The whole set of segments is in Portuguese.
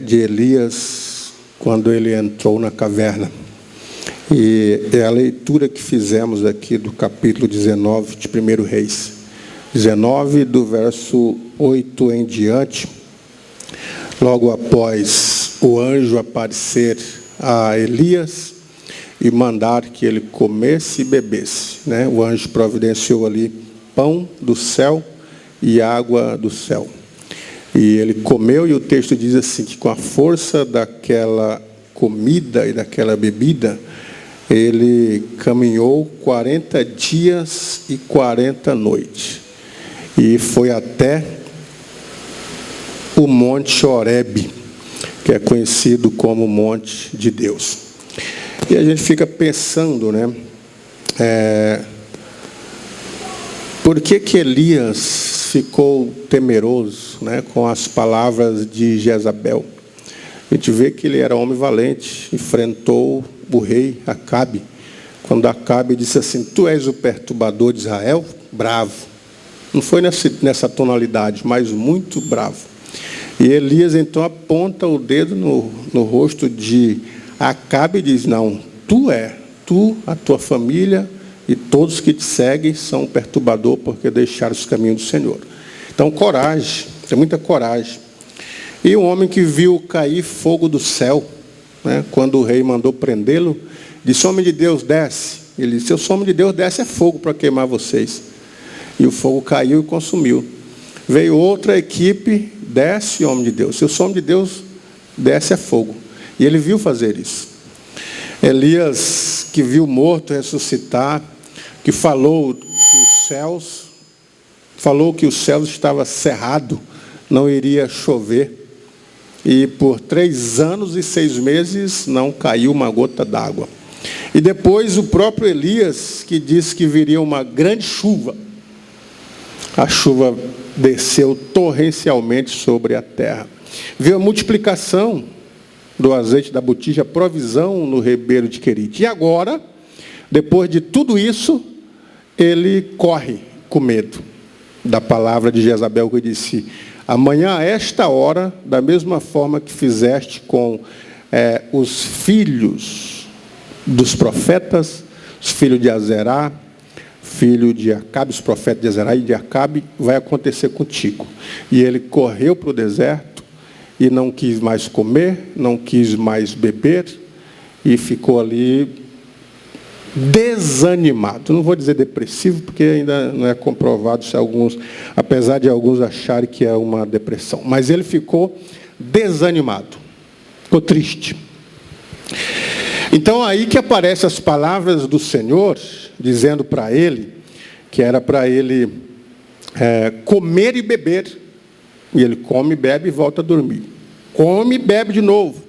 de Elias quando ele entrou na caverna. E é a leitura que fizemos aqui do capítulo 19 de 1 Reis. 19, do verso 8 em diante. Logo após o anjo aparecer a Elias e mandar que ele comesse e bebesse, né? O anjo providenciou ali pão do céu e água do céu. E ele comeu, e o texto diz assim, que com a força daquela comida e daquela bebida, ele caminhou 40 dias e 40 noites. E foi até o Monte Horebe, que é conhecido como Monte de Deus. E a gente fica pensando, né? Por que Elias ficou temeroso, né, com as palavras de Jezabel? A gente vê que ele era homem valente, enfrentou o rei Acabe. Quando Acabe disse assim, tu és o perturbador de Israel? Bravo. Não foi nessa tonalidade, mas muito bravo. E Elias então aponta o dedo no rosto de Acabe e diz, não, tu, a tua família e todos que te seguem são um perturbador porque deixaram os caminhos do Senhor. Então, coragem, tem muita coragem. E um homem que viu cair fogo do céu, né, quando o rei mandou prendê-lo, disse, homem de Deus, desce. Ele disse, eu sou homem de Deus, desce é fogo para queimar vocês. E o fogo caiu e consumiu. Veio outra equipe, desce, homem de Deus. Se eu sou homem de Deus, desce é fogo. E ele viu fazer isso. Elias, que viu o morto ressuscitar, que falou que os céus estavam cerrados, não iria chover. E por 3 anos e 6 meses não caiu uma gota d'água. E depois o próprio Elias, que disse que viria uma grande chuva. A chuva desceu torrencialmente sobre a terra. Veio a multiplicação do azeite da botija, provisão no ribeiro de Querite. E agora, depois de tudo isso, ele corre com medo da palavra de Jezabel, que disse, amanhã a esta hora, da mesma forma que fizeste com os filhos dos profetas, os filhos de Azerá, filho de Acabe, os profetas de Azerá e de Acabe, vai acontecer contigo. E ele correu para o deserto e não quis mais comer, não quis mais beber e ficou ali desanimado. Não vou dizer depressivo, porque ainda não é comprovado se alguns, apesar de alguns acharem que é uma depressão. Mas ele ficou desanimado, ficou triste. Então aí que aparecem as palavras do Senhor, dizendo para ele, que era para ele comer e beber. E ele come, bebe e volta a dormir. Come e bebe de novo.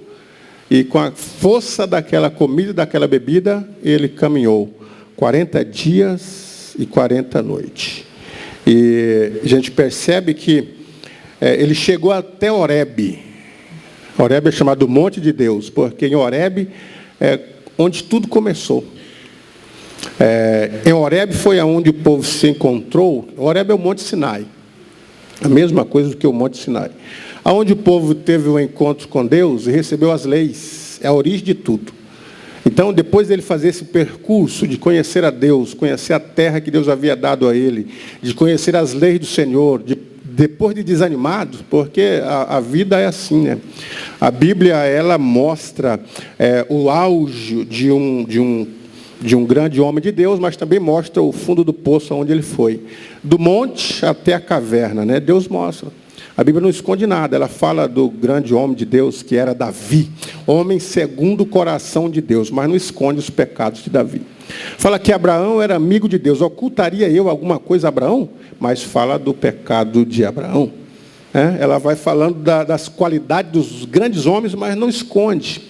E com a força daquela comida e daquela bebida, ele caminhou 40 dias e 40 noites. E a gente percebe que ele chegou até Horebe. Horebe é chamado Monte de Deus, porque em Horebe é onde tudo começou. Em Horebe foi aonde o povo se encontrou. Horebe é o Monte Sinai. A mesma coisa do que o Monte Sinai. Aonde o povo teve um encontro com Deus e recebeu as leis. É a origem de tudo. Então, depois dele fazer esse percurso de conhecer a Deus, conhecer a terra que Deus havia dado a ele, de conhecer as leis do Senhor, depois de desanimado, porque a vida é assim, né? A Bíblia, ela mostra o auge de um grande homem de Deus, mas também mostra o fundo do poço onde ele foi. Do monte até a caverna, né? Deus mostra. A Bíblia não esconde nada. Ela fala do grande homem de Deus, que era Davi. Homem segundo o coração de Deus, mas não esconde os pecados de Davi. Fala que Abraão era amigo de Deus. Ocultaria eu alguma coisa a Abraão? Mas fala do pecado de Abraão. Ela vai falando das qualidades dos grandes homens, mas não esconde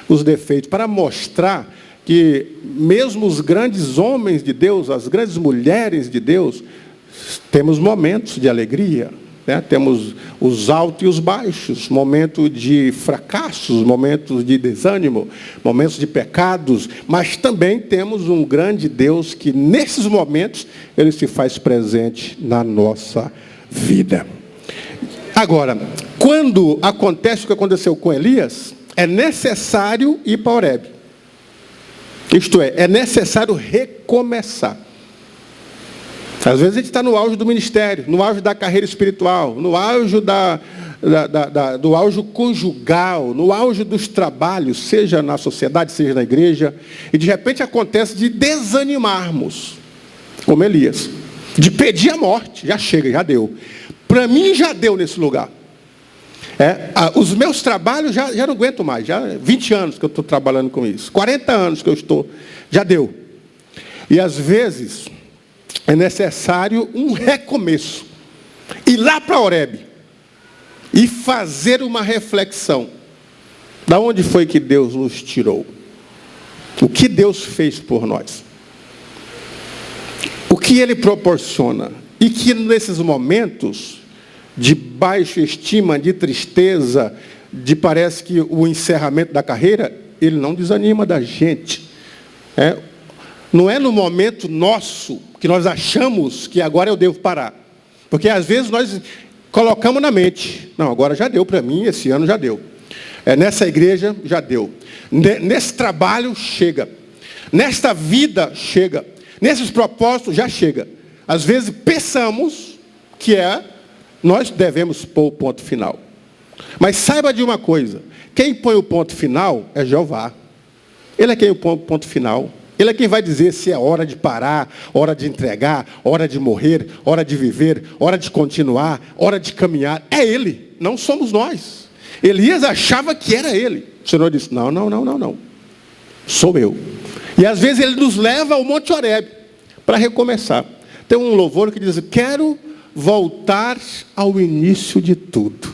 os defeitos. Para mostrar que mesmo os grandes homens de Deus, as grandes mulheres de Deus, temos momentos de alegria, né? Temos os altos e os baixos, momentos de fracassos, momentos de desânimo, momentos de pecados, mas também temos um grande Deus que nesses momentos ele se faz presente na nossa vida. Agora, Quando acontece o que aconteceu com Elias, é necessário ir para Horebe. Isto é necessário recomeçar. Às vezes a gente está no auge do ministério, no auge da carreira espiritual, no auge do auge conjugal, no auge dos trabalhos, seja na sociedade, seja na igreja, e de repente acontece de desanimarmos, como Elias, de pedir a morte. Já chega, já deu. Para mim já deu nesse lugar. Os meus trabalhos já não aguento mais. Já 20 anos que eu estou trabalhando com isso. 40 anos que eu estou. Já deu. E às vezes é necessário um recomeço. Ir lá para Horebe. E fazer uma reflexão. Da onde foi que Deus nos tirou? O que Deus fez por nós? O que Ele proporciona? E que nesses momentos de baixa estima, de tristeza, de parece que o encerramento da carreira, Ele não desanima da gente. Não é no momento nosso que nós achamos que agora eu devo parar. Porque às vezes nós colocamos na mente, não, agora já deu para mim, esse ano já deu. Nessa igreja já deu. Nesse trabalho chega. Nesta vida chega. Nesses propósitos já chega. Às vezes pensamos que nós devemos pôr o ponto final. Mas saiba de uma coisa, quem põe o ponto final é Jeová. Ele é quem põe o ponto final. Ele é quem vai dizer se é hora de parar, hora de entregar, hora de morrer, hora de viver, hora de continuar, hora de caminhar. É Ele, não somos nós. Elias achava que era ele. O Senhor disse, não. Sou eu. E às vezes Ele nos leva ao Monte Horebe para recomeçar. Tem um louvor que diz, quero voltar ao início de tudo.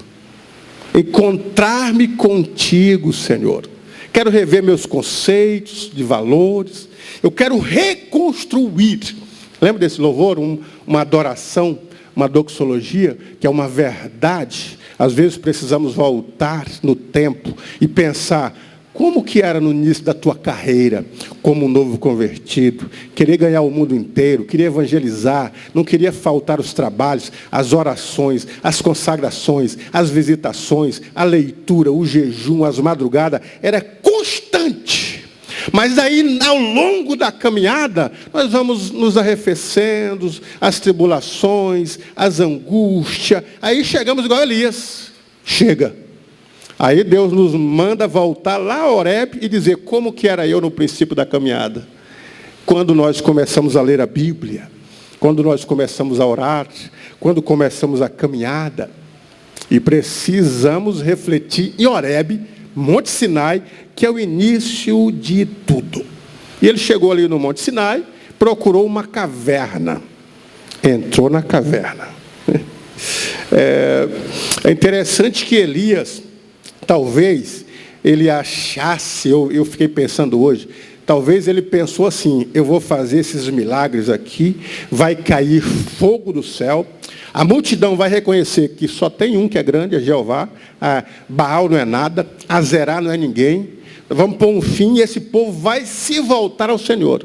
Encontrar-me contigo, Senhor. Quero rever meus conceitos de valores. Eu quero reconstruir. Lembra desse louvor? Uma adoração, uma doxologia, que é uma verdade. Às vezes precisamos voltar no tempo e pensar, como que era no início da tua carreira, como um novo convertido, querer ganhar o mundo inteiro, queria evangelizar, não queria faltar os trabalhos, as orações, as consagrações, as visitações, a leitura, o jejum, as madrugadas, era constante. Mas aí, ao longo da caminhada, nós vamos nos arrefecendo, as tribulações, as angústias, aí chegamos igual a Elias, chega. Aí Deus nos manda voltar lá a Horebe e dizer como que era eu no princípio da caminhada. Quando nós começamos a ler a Bíblia, quando nós começamos a orar, quando começamos a caminhada. E precisamos refletir em Horebe, Monte Sinai, que é o início de tudo. E ele chegou ali no Monte Sinai, procurou uma caverna. Entrou na caverna. É interessante que Elias, talvez ele achasse, eu fiquei pensando hoje, talvez ele pensou assim, eu vou fazer esses milagres aqui, vai cair fogo do céu, a multidão vai reconhecer que só tem um que é grande, é Jeová, Baal não é nada, Azerá não é ninguém, vamos pôr um fim e esse povo vai se voltar ao Senhor.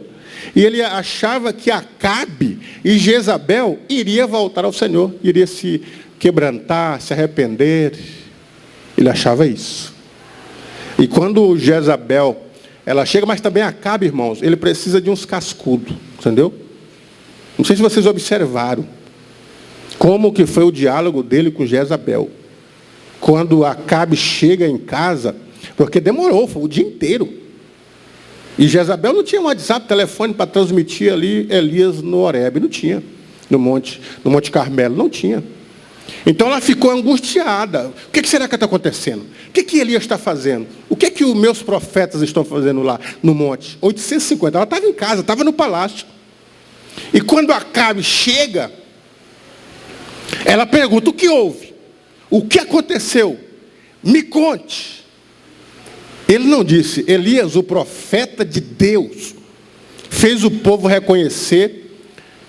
E ele achava que Acabe e Jezabel iria voltar ao Senhor, iria se quebrantar, se arrepender. Ele achava isso. E quando Jezabel, ela chega, mas também Acabe, irmãos, ele precisa de uns cascudos, entendeu? Não sei se vocês observaram como que foi o diálogo dele com Jezabel. Quando Acabe chega em casa, porque demorou, foi o dia inteiro. E Jezabel não tinha um WhatsApp, telefone para transmitir ali Elias no Horebe, não tinha. No Monte Carmelo, não tinha. Então ela ficou angustiada. O que será que está acontecendo? O que Elias está fazendo? O que os meus profetas estão fazendo lá no monte? 850. Ela estava em casa, estava no palácio. E quando Acabe chega, ela pergunta, o que houve? O que aconteceu? Me conte. Ele não disse, Elias, o profeta de Deus, fez o povo reconhecer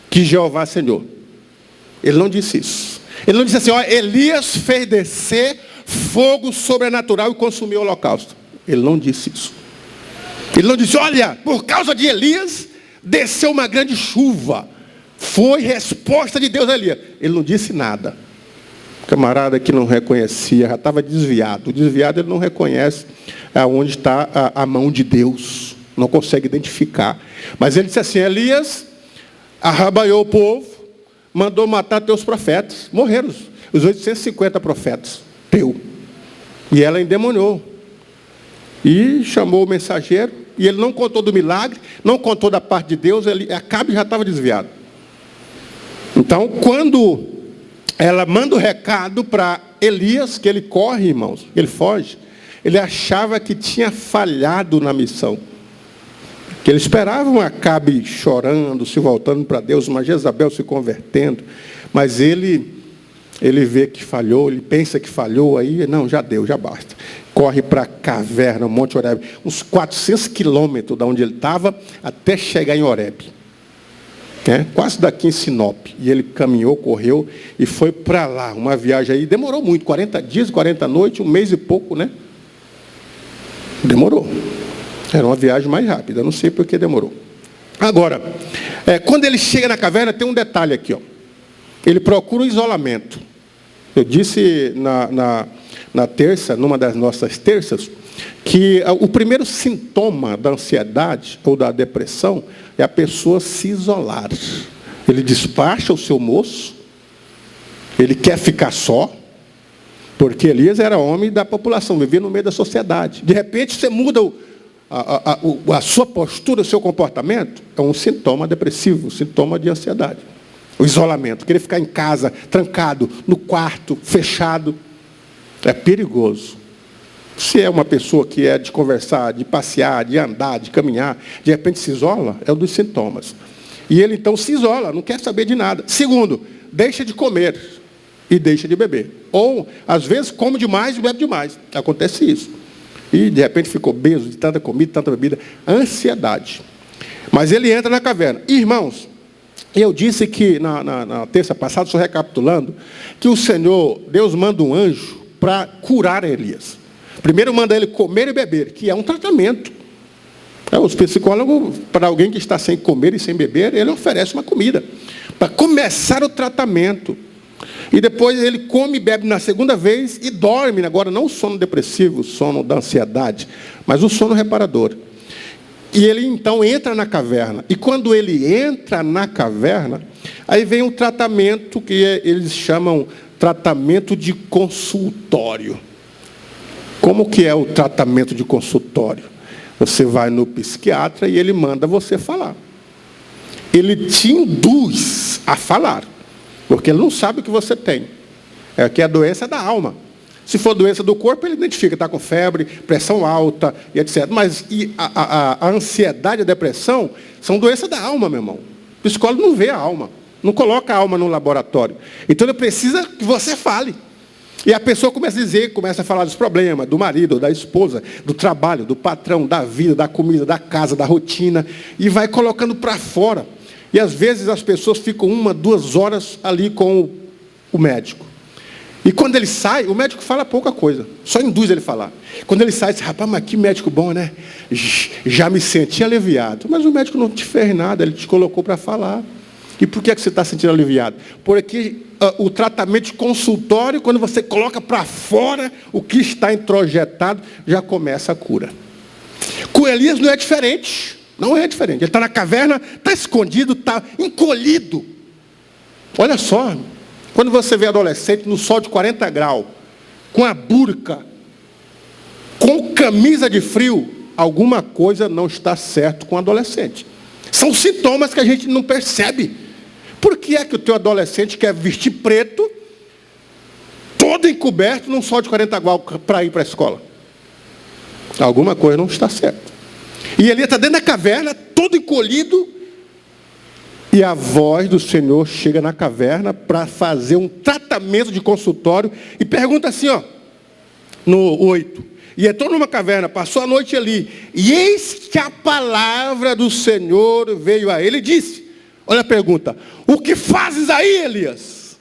que Jeová é Senhor. Ele não disse isso. Ele não disse assim, Elias fez descer fogo sobrenatural e consumiu o holocausto. Ele não disse isso. Ele não disse, olha, por causa de Elias, desceu uma grande chuva. Foi resposta de Deus a Elias. Ele não disse nada. Camarada que não reconhecia, já estava desviado. O desviado ele não reconhece aonde está a mão de Deus. Não consegue identificar. Mas ele disse assim, Elias arrabanhou o povo, mandou matar teus profetas. Morreram os 850 profetas. Teu. E ela endemoniou. E chamou o mensageiro. E ele não contou do milagre, não contou da parte de Deus. Acabe já estava desviado. Então, quando ela manda o recado para Elias, que ele corre, irmãos, ele foge, ele achava que tinha falhado na missão. Que ele esperava um Acabe chorando, se voltando para Deus, uma Jezabel se convertendo. Mas ele vê que falhou, ele pensa que falhou, aí, não, já deu, já basta. Corre para a caverna, Monte Horebe, uns 400 quilômetros de onde ele estava, até chegar em Horebe. Quase daqui em Sinop. E ele caminhou, correu e foi para lá. Uma viagem aí, demorou muito, 40 dias, 40 noites, um mês e pouco, né? Demorou. Era uma viagem mais rápida, não sei por que demorou. Agora, quando ele chega na caverna, tem um detalhe aqui, ó. Ele procura o isolamento. Eu disse na terça, numa das nossas terças, que o primeiro sintoma da ansiedade ou da depressão é a pessoa se isolar. Ele despacha o seu moço, ele quer ficar só, porque Elias era homem da população, vivia no meio da sociedade. De repente você muda a sua postura, o seu comportamento, é um sintoma depressivo, um sintoma de ansiedade. O isolamento, querer ficar em casa, trancado, no quarto, fechado, é perigoso. Se é uma pessoa que é de conversar, de passear, de andar, de caminhar, de repente se isola, é um dos sintomas. E ele então se isola, não quer saber de nada. Segundo, deixa de comer e deixa de beber. Ou, às vezes, come demais e bebe demais. Acontece isso. E, de repente, ficou obeso de tanta comida, tanta bebida. Ansiedade. Mas ele entra na caverna. Irmãos, eu disse que, na terça passada, estou recapitulando, que o Senhor, Deus manda um anjo para curar Elias. Primeiro manda ele comer e beber, que é um tratamento. Os psicólogos, para alguém que está sem comer e sem beber, ele oferece uma comida. Para começar o tratamento. E depois ele come e bebe na segunda vez e dorme. Agora não o sono depressivo, o sono da ansiedade, mas o sono reparador. E ele então entra na caverna. E quando ele entra na caverna, aí vem um tratamento que eles chamam tratamento de consultório. Como que é o tratamento de consultório? Você vai no psiquiatra e ele manda você falar. Ele te induz a falar. Porque ele não sabe o que você tem. É que a doença é da alma. Se for doença do corpo, ele identifica, está com febre, pressão alta e etc. Mas a ansiedade e a depressão são doenças da alma, meu irmão. O psicólogo não vê a alma. Não coloca a alma no laboratório. Então ele precisa que você fale. E a pessoa começa a dizer, começa a falar dos problemas, do marido, da esposa, do trabalho, do patrão, da vida, da comida, da casa, da rotina. E vai colocando para fora. E às vezes as pessoas ficam 1, 2 horas ali com o médico. E quando ele sai, o médico fala pouca coisa. Só induz ele a falar. Quando ele sai, diz, rapaz, mas que médico bom, né? Já me senti aliviado. Mas o médico não te fez nada, ele te colocou para falar. E por que você está sentindo aliviado? Porque o tratamento de consultório, quando você coloca para fora o que está introjetado, já começa a cura. Com Elias não é diferente. Não é diferente. Ele está na caverna, está escondido, está encolhido. Olha só, quando você vê adolescente no sol de 40 graus, com a burca, com camisa de frio, alguma coisa não está certo com o adolescente. São sintomas que a gente não percebe. Por que é que o teu adolescente quer vestir preto, todo encoberto, num sol de 40 graus para ir para a escola? Alguma coisa não está certa. E ele está dentro da caverna, todo encolhido, e a voz do Senhor chega na caverna para fazer um tratamento de consultório e pergunta assim, ó, no 8. E entrou numa caverna, passou a noite ali, e eis que a palavra do Senhor veio a ele e disse, olha a pergunta, o que fazes aí, Elias?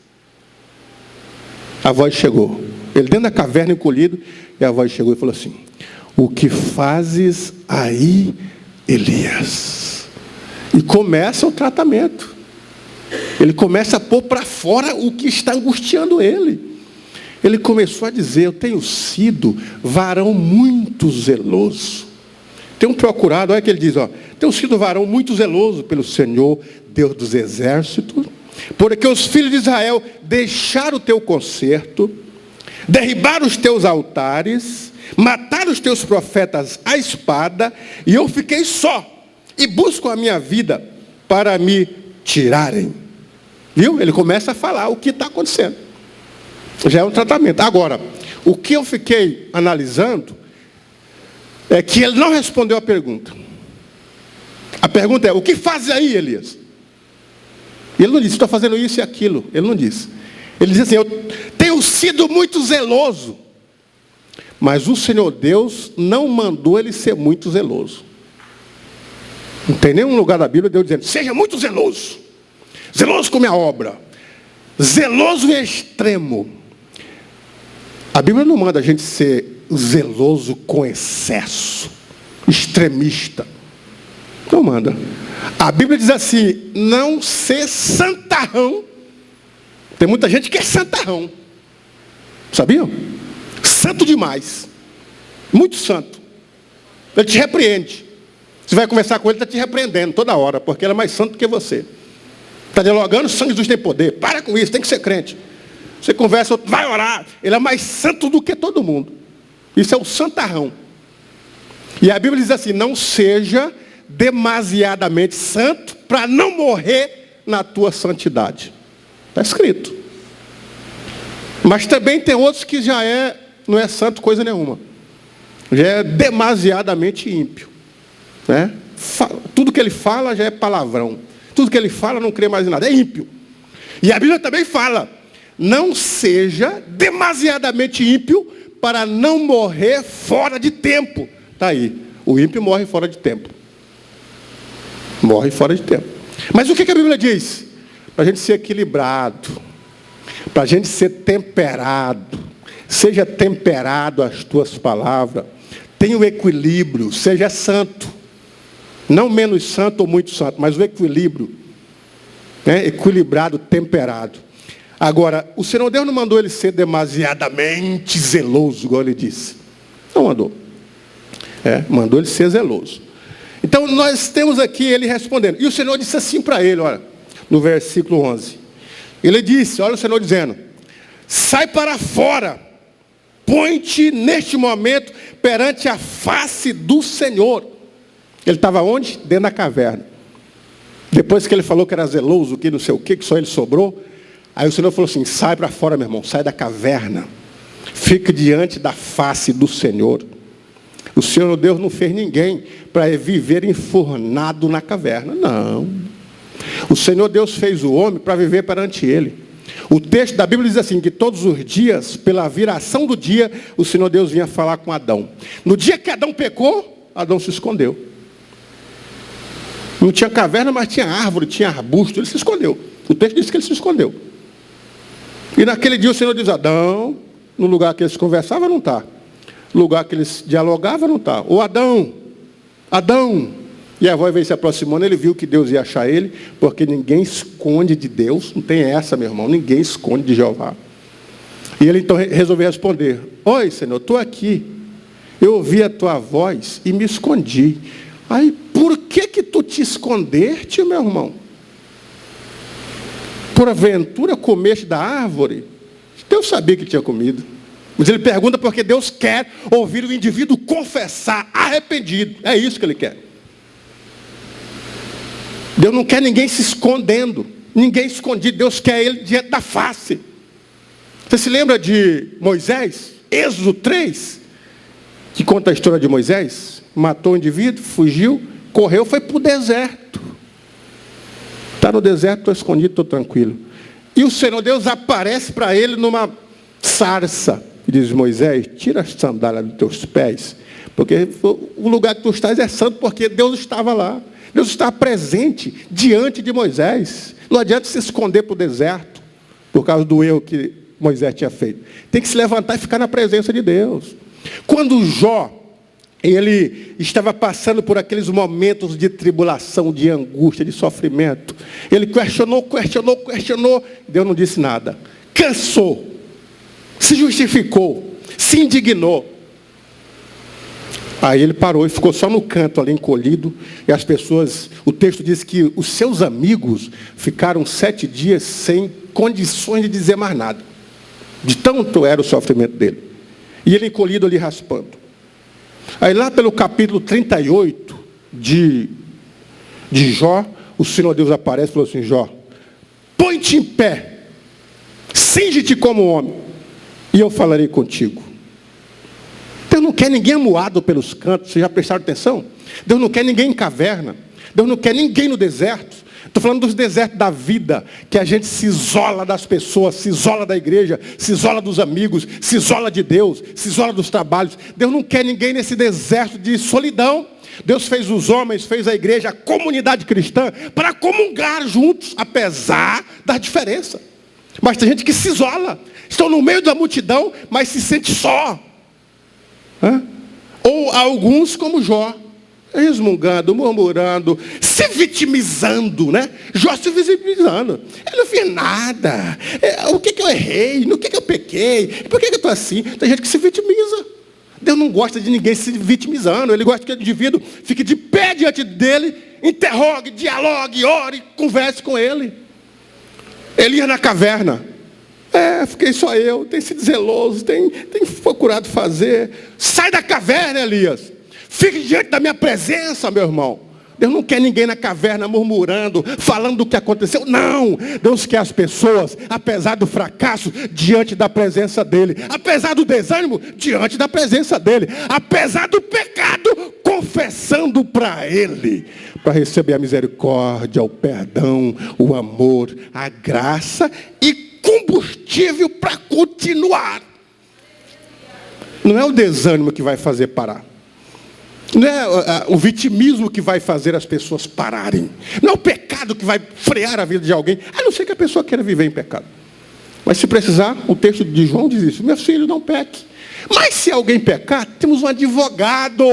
A voz chegou, ele dentro da caverna encolhido, e a voz chegou e falou assim, o que fazes aí, Elias? E começa o tratamento. Ele começa a pôr para fora o que está angustiando ele. Ele começou a dizer: eu tenho sido varão muito zeloso. Tenho procurado, olha que ele diz, tenho sido varão muito zeloso pelo Senhor, Deus dos exércitos, porque os filhos de Israel deixaram o teu concerto, derribaram os teus altares, mataram os teus profetas à espada, e eu fiquei só, e busco a minha vida para me tirarem. Viu? Ele começa a falar o que está acontecendo. Já é um tratamento. Agora, o que eu fiquei analisando é que ele não respondeu a pergunta. A pergunta é: o que faz aí, Elias? Ele não disse: estou fazendo isso e aquilo. Ele não disse. Ele disse assim: eu tenho sido muito zeloso. Mas o Senhor Deus não mandou ele ser muito zeloso. Não tem nenhum lugar da Bíblia Deus dizendo: seja muito zeloso. Zeloso com minha obra. Zeloso em extremo. A Bíblia não manda a gente ser zeloso com excesso, extremista. Não manda. A Bíblia diz assim: não ser santarrão. Tem muita gente que é santarrão. Sabiam? Santo demais. Muito santo. Ele te repreende. Você vai conversar com ele, ele está te repreendendo toda hora, porque ele é mais santo que você. Está dialogando, o sangue de Jesus tem poder. Para com isso, tem que ser crente. Você conversa, outro vai orar. Ele é mais santo do que todo mundo. Isso é o santarrão. E a Bíblia diz assim: não seja demasiadamente santo para não morrer na tua santidade. Está escrito. Mas também tem outros que não é santo coisa nenhuma. Já é demasiadamente ímpio. Né? Tudo que ele fala já é palavrão. Tudo que ele fala não crê mais em nada. É ímpio. E a Bíblia também fala: não seja demasiadamente ímpio para não morrer fora de tempo. Está aí. O ímpio morre fora de tempo. Morre fora de tempo. Mas o que a Bíblia diz? Para a gente ser equilibrado. Para a gente ser temperado. Seja temperado as tuas palavras. Tenha o equilíbrio. Seja santo. Não menos santo ou muito santo, mas o equilíbrio. Né? Equilibrado, temperado. Agora, o Senhor Deus não mandou ele ser demasiadamente zeloso, igual ele disse. Não mandou. Mandou ele ser zeloso. Então, nós temos aqui ele respondendo. E o Senhor disse assim para ele, olha, no versículo 11. Ele disse, olha o Senhor dizendo: sai para fora, põe-te neste momento perante a face do Senhor. Ele estava onde? Dentro da caverna. Depois que ele falou que era zeloso, que não sei o que só ele sobrou. Aí o Senhor falou assim: sai para fora, meu irmão, sai da caverna. Fica diante da face do Senhor. O Senhor Deus não fez ninguém para viver enfornado na caverna. Não. O Senhor Deus fez o homem para viver perante Ele. O texto da Bíblia diz assim, que todos os dias, pela viração do dia, o Senhor Deus vinha falar com Adão. No dia que Adão pecou, Adão se escondeu. Não tinha caverna, mas tinha árvore, tinha arbusto, ele se escondeu. O texto diz que ele se escondeu. E naquele dia o Senhor diz: Adão, no lugar que eles conversavam, não está. No lugar que eles dialogavam, não está. Ô Adão, Adão. E a voz veio se aproximando, ele viu que Deus ia achar ele, porque ninguém esconde de Deus. Não tem essa, meu irmão, ninguém esconde de Jeová. E ele então resolveu responder: oi, Senhor, estou aqui. Eu ouvi a tua voz e me escondi. Aí, por que tu te escondeste, meu irmão? Porventura comeste da árvore? Deus sabia que tinha comido. Mas ele pergunta porque Deus quer ouvir o indivíduo confessar, arrependido. É isso que ele quer. Deus não quer ninguém se escondendo. Ninguém escondido. Deus quer ele diante da face. Você se lembra de Moisés? Êxodo 3, que conta a história de Moisés. Matou o indivíduo, fugiu, correu, foi para o deserto. Está no deserto, estou escondido, estou tranquilo. E o Senhor Deus aparece para ele numa sarça. E diz: Moisés, tira as sandálias dos teus pés, porque o lugar que tu estás é santo, porque Deus estava lá. Deus está presente diante de Moisés. Não adianta se esconder para o deserto, por causa do erro que Moisés tinha feito. Tem que se levantar e ficar na presença de Deus. Quando Jó, ele estava passando por aqueles momentos de tribulação, de angústia, de sofrimento, ele questionou, Deus não disse nada. Cansou. se justificou, se indignou. Aí ele parou e ficou só no canto ali encolhido. E as pessoas, o texto diz que os seus amigos ficaram 7 dias sem condições de dizer mais nada. De tanto era o sofrimento dele. E ele encolhido ali raspando. Aí lá pelo capítulo 38 de Jó, o Senhor Deus aparece e falou assim: Jó, põe-te em pé, cinge-te como homem, e eu falarei contigo. Deus não quer ninguém amuado pelos cantos. Vocês já prestaram atenção? Deus não quer ninguém em caverna. Deus não quer ninguém no deserto. Estou falando dos desertos da vida, que a gente se isola das pessoas, se isola da igreja, se isola dos amigos, se isola de Deus, se isola dos trabalhos. Deus não quer ninguém nesse deserto de solidão. Deus fez os homens, fez a igreja, a comunidade cristã, para comungar juntos, apesar da diferença. Mas tem gente que se isola. Estão no meio da multidão, mas se sente só. Ou alguns como Jó, resmungando, murmurando, se vitimizando, né? Jó se vitimizando. Eu não fiz nada. O que eu errei? No que eu pequei? Por que eu estou assim? Tem gente que se vitimiza. Deus não gosta de ninguém se vitimizando. Ele gosta que o indivíduo fique de pé diante dele, interrogue, dialogue, ore, converse com ele. Elias na caverna. Fiquei só eu, tem sido zeloso, tem procurado fazer. Sai da caverna, Elias. Fique diante da minha presença, meu irmão. Deus não quer ninguém na caverna murmurando, falando do que aconteceu. Não, Deus quer as pessoas, apesar do fracasso, diante da presença dEle. Apesar do desânimo, diante da presença dEle. Apesar do pecado, confessando para Ele. Para receber a misericórdia, o perdão, o amor, a graça e combustível para continuar. Não é o desânimo que vai fazer parar. Não é o vitimismo que vai fazer as pessoas pararem. Não é o pecado que vai frear a vida de alguém, a não ser que a pessoa queira viver em pecado. Mas se precisar, o texto de João diz isso: meu filho, não peque. Mas se alguém pecar, temos um advogado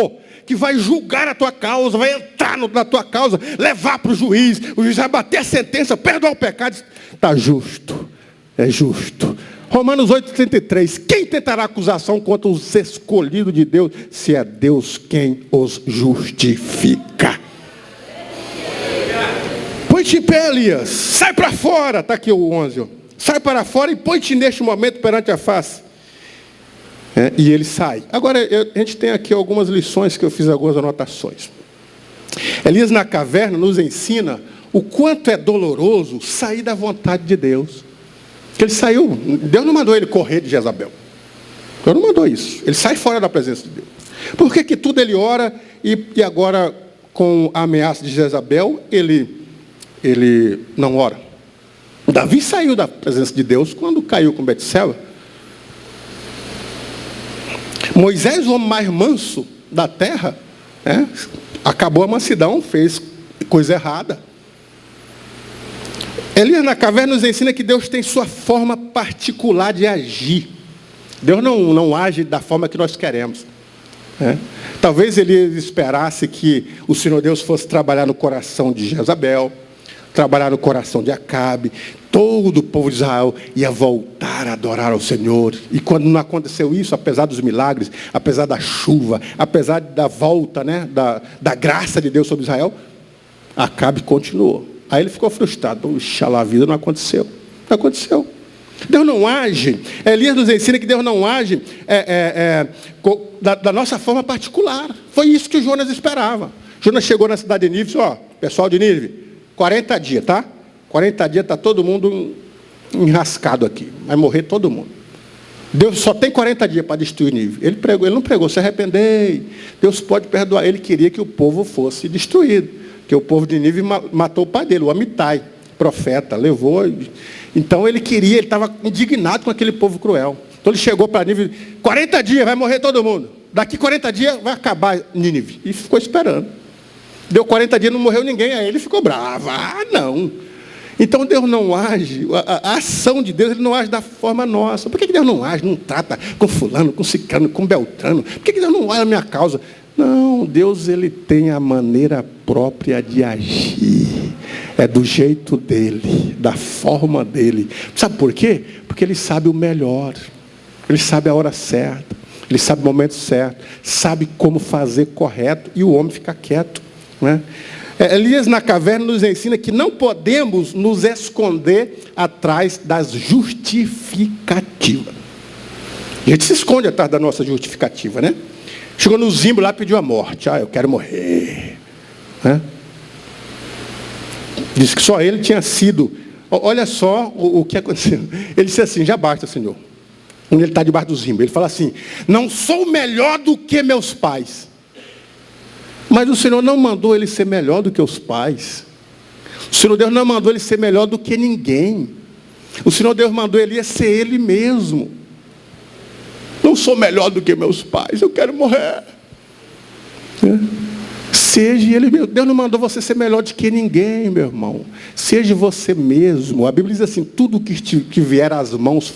que vai julgar a tua causa, vai entrar na tua causa, levar para o juiz vai bater a sentença, perdoar o pecado. Está justo, é justo. Romanos 8,33. Quem tentará acusação contra os escolhidos de Deus, se é Deus quem os justifica? Põe-te em pé, Elias. Sai para fora. Está aqui o 11. Ó. Sai para fora e põe-te neste momento perante a face. E ele sai. Agora, a gente tem aqui algumas lições que eu fiz, algumas anotações. Elias na caverna nos ensina o quanto é doloroso sair da vontade de Deus. Que ele saiu, Deus não mandou ele correr de Jezabel. Deus não mandou isso. Ele sai fora da presença de Deus. Por que tudo ele ora e agora com a ameaça de Jezabel, ele não ora? Davi saiu da presença de Deus quando caiu com Betseba. Moisés, o homem mais manso da terra, acabou a mansidão, fez coisa errada. Elias na caverna nos ensina que Deus tem sua forma particular de agir. Deus não age da forma que nós queremos. Talvez Elias esperasse que o Senhor Deus fosse trabalhar no coração de Jezabel, trabalhar no coração de Acabe. Todo o povo de Israel ia voltar a adorar ao Senhor. E quando não aconteceu isso, apesar dos milagres, apesar da chuva, apesar da volta, da graça de Deus sobre Israel, Acabe continuou. Aí ele ficou frustrado. Oxalá, a vida não aconteceu. Não aconteceu. Deus não age. Elias nos ensina que Deus não age da nossa forma particular. Foi isso que o Jonas esperava. Jonas chegou na cidade de Nínive e disse: pessoal de Nínive, 40 dias, tá? 40 dias está todo mundo enrascado aqui. Vai morrer todo mundo. Deus só tem 40 dias para destruir Nínive. Ele não pregou, se arrependei. Deus pode perdoar. Ele queria que o povo fosse destruído. Porque o povo de Nínive matou o pai dele, o Amitai, profeta, levou. Então ele estava indignado com aquele povo cruel. Então ele chegou para Nínive: 40 dias, vai morrer todo mundo. Daqui 40 dias vai acabar Nínive. E ficou esperando. Deu 40 dias, não morreu ninguém. Aí ele ficou bravo. Não. Então Deus não age, a ação de Deus, Ele não age da forma nossa. Por que Deus não age, não trata com fulano, com ciclano, com beltrano? Por que Deus não age na minha causa? Não, Deus ele tem a maneira própria de agir. É do jeito dele, da forma dele. Sabe por quê? Porque ele sabe o melhor. Ele sabe a hora certa, ele sabe o momento certo, sabe como fazer correto, e o homem fica quieto, né? Elias na caverna nos ensina que não podemos nos esconder atrás das justificativas. A gente se esconde atrás da nossa justificativa, né? Chegou no Zimbo lá, pediu a morte. Eu quero morrer, né? Disse que só ele tinha sido. Olha só o que aconteceu. Ele disse assim: já basta, Senhor. Quando ele está debaixo do Zimbo, ele fala assim: não sou melhor do que meus pais. Mas o Senhor não mandou ele ser melhor do que os pais. O Senhor Deus não mandou ele ser melhor do que ninguém. O Senhor Deus mandou ele ser ele mesmo. Não sou melhor do que meus pais, eu quero morrer. Seja ele mesmo. Deus não mandou você ser melhor do que ninguém, meu irmão. Seja você mesmo. A Bíblia diz assim: tudo que vier às mãos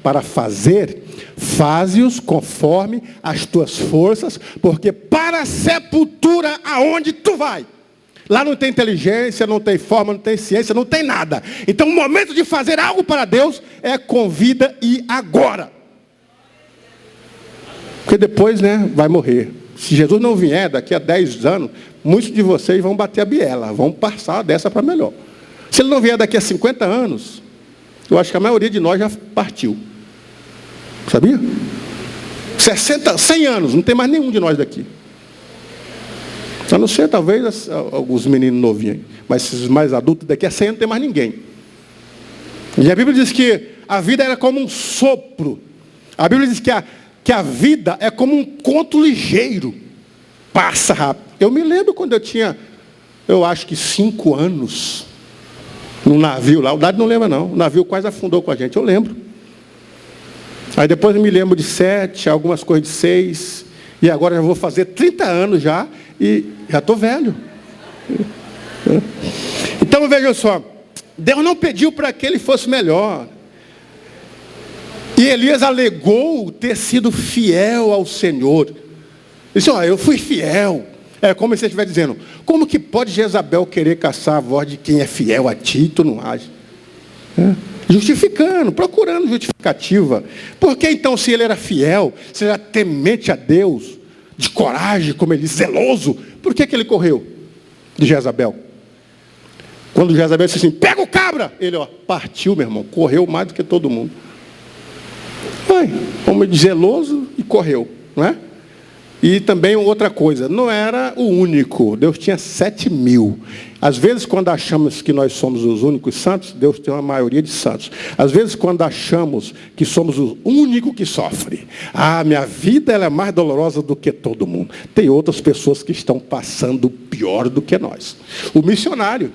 para fazer, faze-os conforme as tuas forças, porque para a sepultura aonde tu vai, lá não tem inteligência, não tem forma, não tem ciência, não tem nada. Então o momento de fazer algo para Deus é com vida e agora. Porque depois, né, vai morrer. Se Jesus não vier daqui a 10 anos, muitos de vocês vão bater a biela, vão passar dessa para melhor. Se ele não vier daqui a 50 anos, eu acho que a maioria de nós já partiu. Sabia? 60, 100 anos, não tem mais nenhum de nós daqui. A não ser talvez alguns meninos novinhos, mas esses mais adultos, daqui a 100 anos não tem mais ninguém. E a Bíblia diz que a vida era como um sopro. A Bíblia diz que a vida é como um conto ligeiro. Passa rápido. Eu me lembro quando eu tinha, eu acho que 5 anos, num navio lá. O Dado não lembra não. O navio quase afundou com a gente, eu lembro. Aí depois eu me lembro de 7, algumas coisas de 6. E agora eu vou fazer 30 anos já. E já estou velho. Então veja só. Deus não pediu para que ele fosse melhor. E Elias alegou ter sido fiel ao Senhor. Ele disse: eu fui fiel. É como se ele estivesse dizendo: como que pode Jezabel querer caçar a voz de quem é fiel a ti e tu não age? Justificando, procurando justificativa. Por que então, se ele era fiel, se ele era temente a Deus, de coragem, como ele disse, zeloso, por que ele correu de Jezabel? Quando Jezabel disse assim: pega o cabra, ele partiu, meu irmão, correu mais do que todo mundo. Homem zeloso e correu, não é? E também outra coisa, não era o único, Deus tinha 7.000. Às vezes quando achamos que nós somos os únicos santos, Deus tem uma maioria de santos. Às vezes quando achamos que somos o único que sofre, minha vida ela é mais dolorosa do que todo mundo. Tem outras pessoas que estão passando pior do que nós. O missionário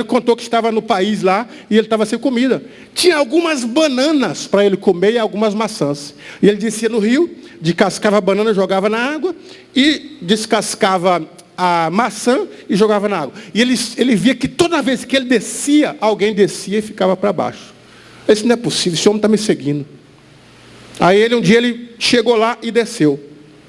contou que estava no país lá e ele estava sem comida. Tinha algumas bananas para ele comer e algumas maçãs. E ele descia no rio, descascava a banana, jogava na água e descascava a maçã e jogava na água. E ele via que toda vez que ele descia, alguém descia e ficava para baixo. Isso não é possível, esse homem está me seguindo. Aí um dia ele chegou lá e desceu.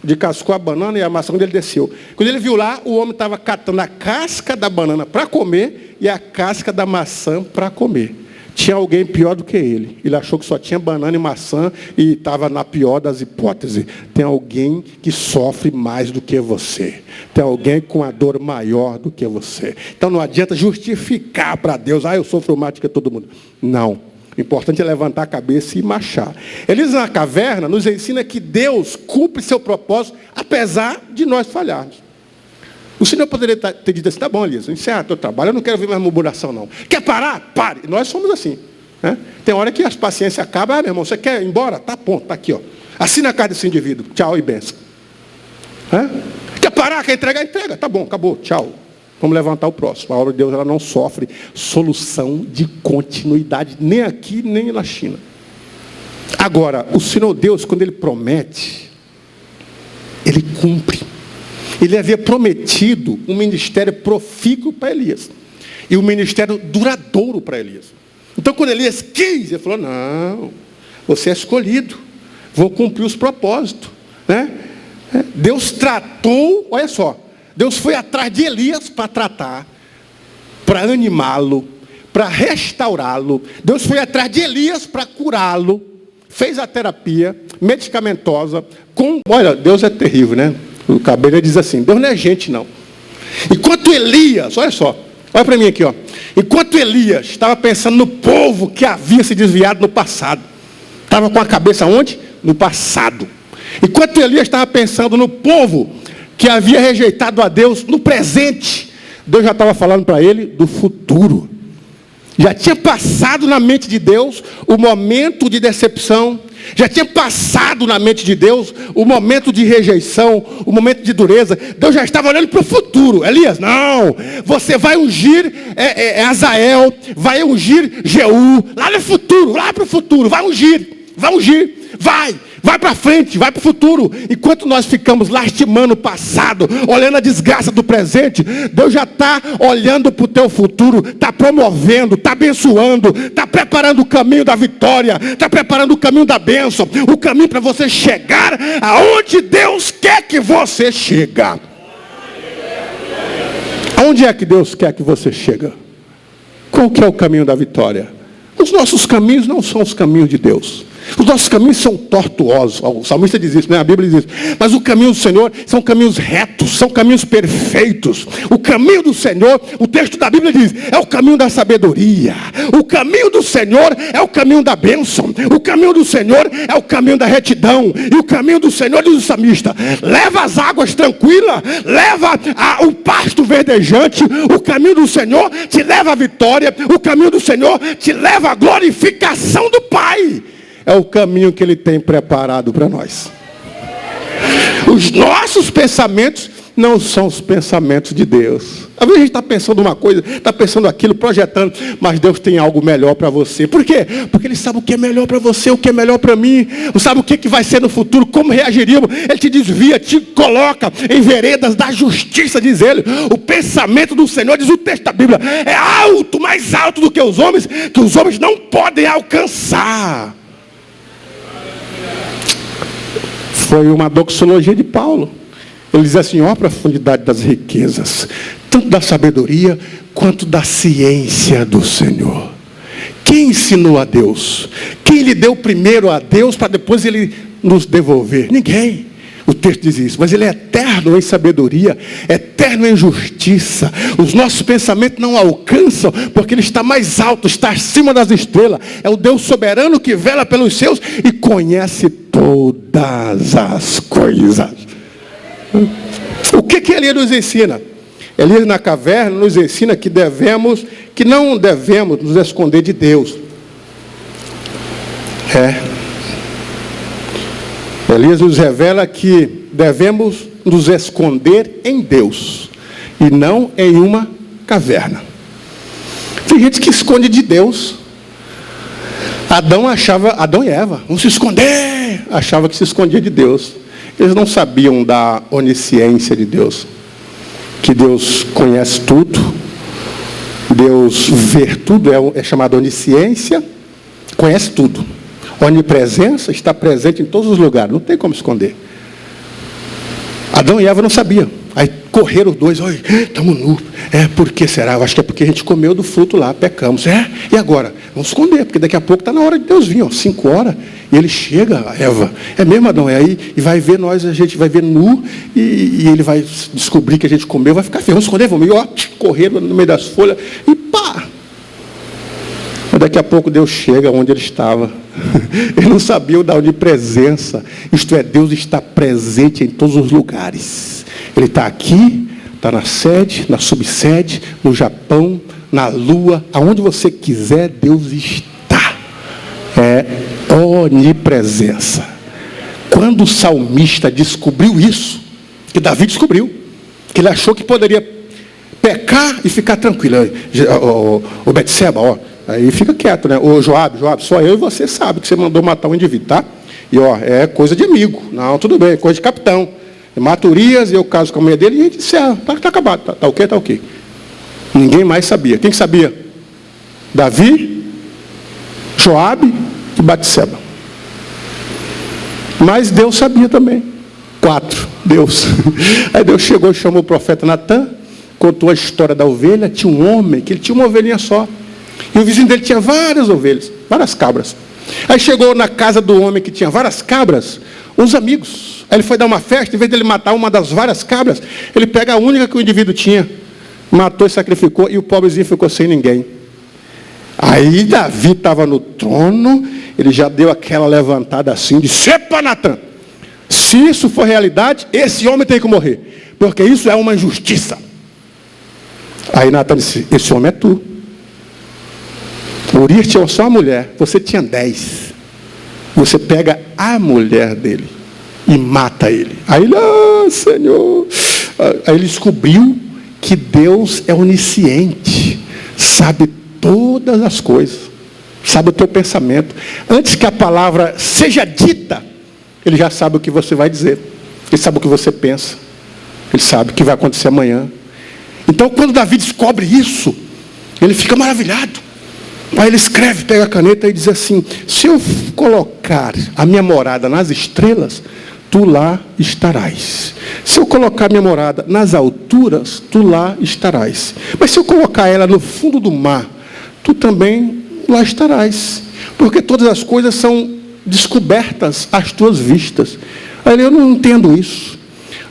Descascou a banana e a maçã, quando ele desceu. Quando ele viu lá, o homem estava catando a casca da banana para comer e a casca da maçã para comer. Tinha alguém pior do que ele. Ele achou que só tinha banana e maçã e estava na pior das hipóteses. Tem alguém que sofre mais do que você. Tem alguém com a dor maior do que você. Então não adianta justificar para Deus: eu sofro mais do que todo mundo. Não. O importante é levantar a cabeça e marchar. Elias na caverna nos ensina que Deus cumpre seu propósito, apesar de nós falharmos. O Senhor poderia ter dito assim: tá bom, Elias, encerra teu trabalho, eu não quero ver mais murmuração não. Quer parar? Pare. Nós somos assim, né? Tem hora que as paciências acabam. Meu irmão, você quer ir embora? Tá bom, tá aqui, assina a carta desse indivíduo, tchau e benção. Quer parar? Quer entregar? Entrega. Tá bom, acabou, tchau. Vamos levantar o próximo. A obra de Deus ela não sofre solução de continuidade, nem aqui, nem na China. Agora, o Senhor Deus, quando Ele promete, Ele cumpre. Ele havia prometido um ministério profícuo para Elias. E um ministério duradouro para Elias. Então, quando Elias quis, ele falou: não, você é escolhido. Vou cumprir os propósitos, né? Deus tratou, olha só. Deus foi atrás de Elias para tratar, para animá-lo, para restaurá-lo. Deus foi atrás de Elias para curá-lo, fez a terapia medicamentosa com... Olha, Deus é terrível, né? O cabelo diz assim, Deus não é gente, não. Enquanto Elias, olha só, olha para mim aqui, ó. Enquanto Elias estava pensando no povo que havia se desviado no passado. Estava com a cabeça onde? No passado. Enquanto Elias estava pensando no povo que havia rejeitado a Deus no presente, Deus já estava falando para ele do futuro. Já tinha passado na mente de Deus o momento de decepção. Já tinha passado na mente de Deus o momento de rejeição, o momento de dureza. Deus já estava olhando para o futuro. Elias, não, você vai ungir Azael, vai ungir Jeú, lá no futuro, lá para o futuro, vai ungir, vai para frente, vai para o futuro. Enquanto nós ficamos lastimando o passado, olhando a desgraça do presente, Deus já está olhando para o teu futuro, está promovendo, está abençoando, está preparando o caminho da vitória, está preparando o caminho da bênção, o caminho para você chegar aonde Deus quer que você chegue. Aonde é que Deus quer que você chegue? Qual que é o caminho da vitória? Os nossos caminhos não são os caminhos de Deus. Os nossos caminhos são tortuosos. O salmista diz isso, né? A Bíblia diz isso. Mas o caminho do Senhor são caminhos retos, são caminhos perfeitos. O caminho do Senhor, o texto da Bíblia diz, é o caminho da sabedoria. O caminho do Senhor é o caminho da bênção. O caminho do Senhor é o caminho da retidão. E o caminho do Senhor, diz o salmista, leva as águas tranquilas, leva o pasto verdejante. O caminho do Senhor te leva à vitória. O caminho do Senhor te leva à glorificação do Pai. É o caminho que Ele tem preparado para nós. Os nossos pensamentos não são os pensamentos de Deus. Às vezes a gente está pensando uma coisa, está pensando aquilo, projetando, mas Deus tem algo melhor para você. Por quê? Porque Ele sabe o que é melhor para você, o que é melhor para mim. Não sabe o que vai ser no futuro, como reagiríamos. Ele te desvia, te coloca em veredas da justiça, diz Ele. O pensamento do Senhor, diz o texto da Bíblia, é alto, mais alto do que os homens não podem alcançar. Foi uma doxologia de Paulo. Ele diz assim, ó, a profundidade das riquezas, tanto da sabedoria, quanto da ciência do Senhor. Quem ensinou a Deus? Quem lhe deu primeiro a Deus, para depois Ele nos devolver? Ninguém. O texto diz isso, mas Ele é eterno em sabedoria, eterno em justiça. Os nossos pensamentos não alcançam, porque Ele está mais alto, está acima das estrelas. É o Deus soberano que vela pelos seus e conhece todas as coisas. O que Elias nos ensina? Elias na caverna nos ensina que não devemos nos esconder de Deus. Elias nos revela que devemos nos esconder em Deus e não em uma caverna. Tem gente que esconde de Deus. Adão e Eva, vão se esconder, achava que se escondia de Deus. Eles não sabiam da onisciência de Deus, que Deus conhece tudo, Deus vê tudo, é chamada onisciência, conhece tudo. Onipresença, está presente em todos os lugares, não tem como esconder. Adão e Eva não sabiam. Aí correram os dois, olha, estamos nus. Por que será? Eu acho que é porque a gente comeu do fruto lá, pecamos. E agora? Vamos esconder, porque daqui a pouco está na hora de Deus vir, 5 horas. E ele chega, Eva, é mesmo, Adão? E vai ver nós, a gente vai ver nu, e ele vai descobrir que a gente comeu, vai ficar feio. Vamos esconder, vamos ir, correram no meio das folhas, e pá! Mas daqui a pouco Deus chega onde ele estava. Ele não sabia da onipresença. Isto é, Deus está presente em todos os lugares. Ele está aqui, está na sede, na subsede, no Japão, na lua, aonde você quiser, Deus está. É onipresença. Quando o salmista descobriu isso, que Davi descobriu, que ele achou que poderia pecar e ficar tranquilo. O Betseba, aí fica quieto, né? Ô Joabe, só eu e você sabe que você mandou matar um indivíduo, tá? E é coisa de amigo. Não, tudo bem, é coisa de capitão. Mata Urias, eu caso com a mulher dele e a gente encerra. Tá acabado, tá ok, tá ok. Ninguém mais sabia. Quem que sabia? Davi, Joabe e Betseba. Mas Deus sabia também. 4, Deus. Aí Deus chegou e chamou o profeta Natan, contou a história da ovelha. Tinha um homem que ele tinha uma ovelhinha só. E o vizinho dele tinha várias ovelhas, várias cabras. Aí chegou na casa do homem que tinha várias cabras, uns amigos. Aí ele foi dar uma festa, em vez de ele matar uma das várias cabras, ele pega a única que o indivíduo tinha, matou e sacrificou, e o pobrezinho ficou sem ninguém. Aí Davi estava no trono, ele já deu aquela levantada assim, disse: epa, Natan, se isso for realidade, esse homem tem que morrer, porque isso é uma injustiça. Aí Natan disse: esse homem é tu. Urias tinha só uma mulher, você tinha 10. Você pega a mulher dele e mata ele. Aí ele: Senhor. Aí ele descobriu que Deus é onisciente, sabe todas as coisas, sabe o teu pensamento. Antes que a palavra seja dita, ele já sabe o que você vai dizer. Ele sabe o que você pensa. Ele sabe o que vai acontecer amanhã. Então, quando Davi descobre isso, ele fica maravilhado. Aí ele escreve, pega a caneta e diz assim: se eu colocar a minha morada nas estrelas, tu lá estarás. Se eu colocar minha morada nas alturas, tu lá estarás. Mas se eu colocar ela no fundo do mar, tu também lá estarás. Porque todas as coisas são descobertas às tuas vistas. Aí ele: eu não entendo isso.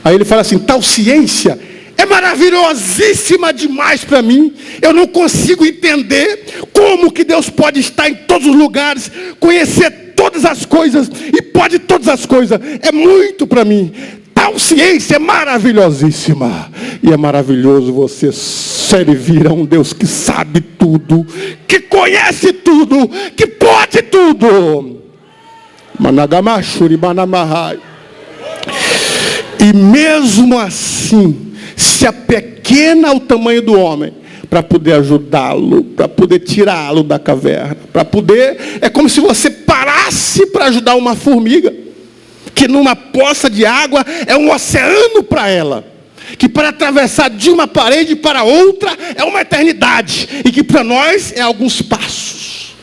Aí ele fala assim: tal ciência é maravilhosíssima demais para mim. Eu não consigo entender como que Deus pode estar em todos os lugares, conhecer todas as coisas e pode todas as coisas. É muito para mim. Tal ciência é maravilhosíssima. E é maravilhoso você servir a um Deus que sabe tudo, que conhece tudo, que pode tudo. Managamashuri Manamahai. E mesmo assim, se apequena ao tamanho do homem, para poder ajudá-lo, para poder tirá-lo da caverna, para poder, é como se você parasse para ajudar uma formiga, que numa poça de água é um oceano para ela, que para atravessar de uma parede para outra é uma eternidade, e que para nós é alguns passos,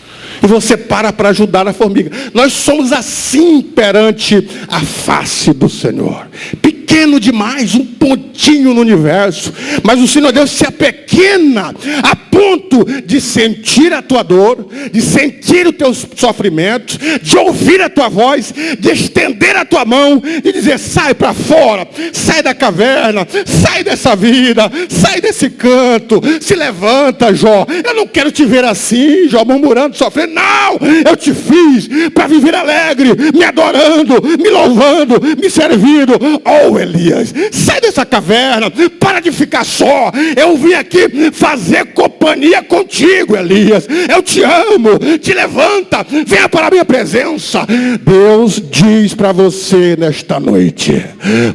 e você para ajudar a formiga. Nós somos assim perante a face do Senhor, pequeno demais, um pontinho no universo, mas o Senhor Deus se apequena a ponto de sentir a tua dor, de sentir o teu sofrimento, de ouvir a tua voz, de estender a tua mão e dizer: sai para fora, sai da caverna, sai dessa vida, sai desse canto, se levanta, Jó. Eu não quero te ver assim, Jó, murmurando, sofrendo. Não, eu te fiz para viver alegre, me adorando, me louvando, me servindo. Oh, Elias, sai dessa caverna, para de ficar só. Eu vim aqui fazer companhia contigo, Elias. Eu te amo, te levanta, venha para a minha presença. Deus diz para você nesta noite: